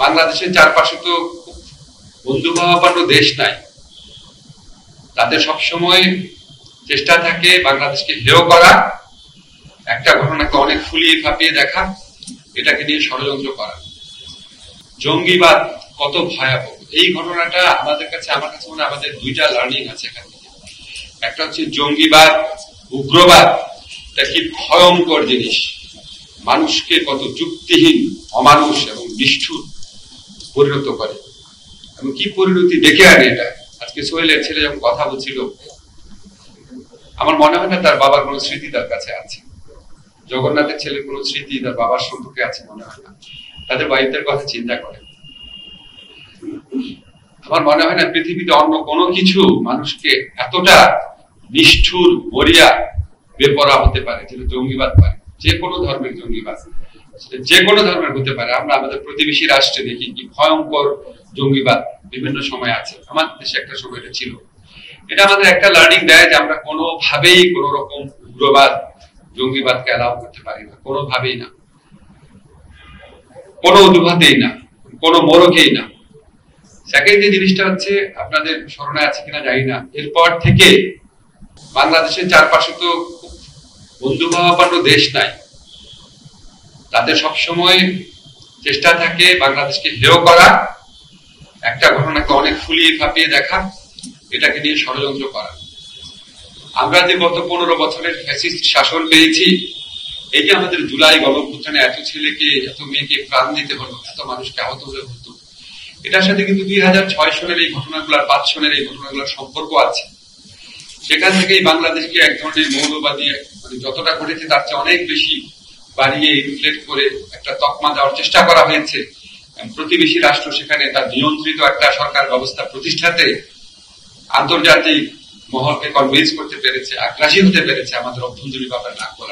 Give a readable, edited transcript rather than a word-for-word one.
বাংলাদেশের চারপাশে তো বন্ধুভাবাপন্ন দেশ নাই, তাদের সবসময় চেষ্টা থাকে বাংলাদেশকে হেয় করা, একটা ঘটনাকে অনেক ফুলিয়ে ফাঁপিয়ে দেখা, এটাকে নিয়ে ষড়যন্ত্র করা। জঙ্গিবাদ কত ভয়াবহ এই ঘটনাটা আমার কাছে মনে হয় আমাদের দুইটা লার্নিং আছে এখান থেকে। একটা হচ্ছে জঙ্গিবাদ, উগ্রবাদ, এটা কি ভয়ঙ্কর জিনিস, মানুষকে কত যুক্তিহীন, অমানুষ এবং নিষ্ঠুর পরিণত করে এবং কি পরিণতি ডেকে আনে এটা। আজকে সোহেলের ছেলে যখন কথা বলছিল, আমার মনে হয় না তার বাবার কোন স্মৃতি তার কাছে আছে, জগন্নাথের ছেলের কোন স্মৃতি তার বাবার সম্পর্কে আছে মনে হয় না, তাদের ওয়াইফদের কথা চিন্তা করে। আমার মনে হয় না পৃথিবীতে অন্য কোনো কিছু মানুষকে এতটা নিষ্ঠুর, মরিয়া, বেপরোয়া হতে পারে যেটা জঙ্গিবাদ পারে। যে কোনো ধর্মের জঙ্গিবাদ, যে কোনো ধর্মের হতে পারে। আমরা আমাদের প্রতিবেশী রাষ্ট্রে দেখি কি ভয়ঙ্কর জঙ্গিবাদ বিভিন্ন সময় আছে, আমার দেশে একটা সময় এটা ছিল। এটা আমাদের একটা লার্নিং দেয় যে আমরা কোনোভাবেই কোন রকম উগ্রবাদ, জঙ্গিবাদকে অ্যালাউ করতে পারি না, কোনোভাবেই না, কোনো অজুহাতেই না, কোনো মোড়কেই না। সেকেন্ড যে জিনিসটা হচ্ছে, আপনাদের স্মরণে আছে কিনা জানি না, এরপর থেকে বাংলাদেশের চারপাশে তো বন্ধুভাবাপন্ন দেশ নাই, তাদের সবসময় চেষ্টা থাকে বাংলাদেশকে হেয় করা, একটা ঘটনাকে অনেক ফুলিয়ে ফাঁপিয়ে দেখা, এটাকে নিয়ে ষড়যন্ত্র করা। আমরা যে গত 15 বছরের ফ্যাসিস্ট শাসন পেয়েছি, এই যে আমাদের জুলাই গণঅভ্যুত্থানে এত ছেলেকে, এত মেয়েকে প্রাণ দিতে হলো, এত মানুষকে আহত হতে হতো, এটার সাথে কিন্তু 2006 সনের এই ঘটনাগুলোর, 5 সনের এই ঘটনাগুলোর সম্পর্ক আছে। সেখান থেকেই বাংলাদেশকে এক ধরনের মৌলবাদী, মানে যতটা ঘটেছে তার চেয়ে অনেক বেশি বাড়িয়ে ইনফ্লেট করে একটা তকমা দেওয়ার চেষ্টা করা হয়েছে। প্রতিবেশী রাষ্ট্র সেখানে তার নিয়ন্ত্রিত একটা সরকার ব্যবস্থা প্রতিষ্ঠাতে আন্তর্জাতিক মহলকে কনভিন্স করতে পেরেছে, আগ্রাসী হতে পেরেছে আমাদের অভ্যন্তরীণ ব্যাপার না করে।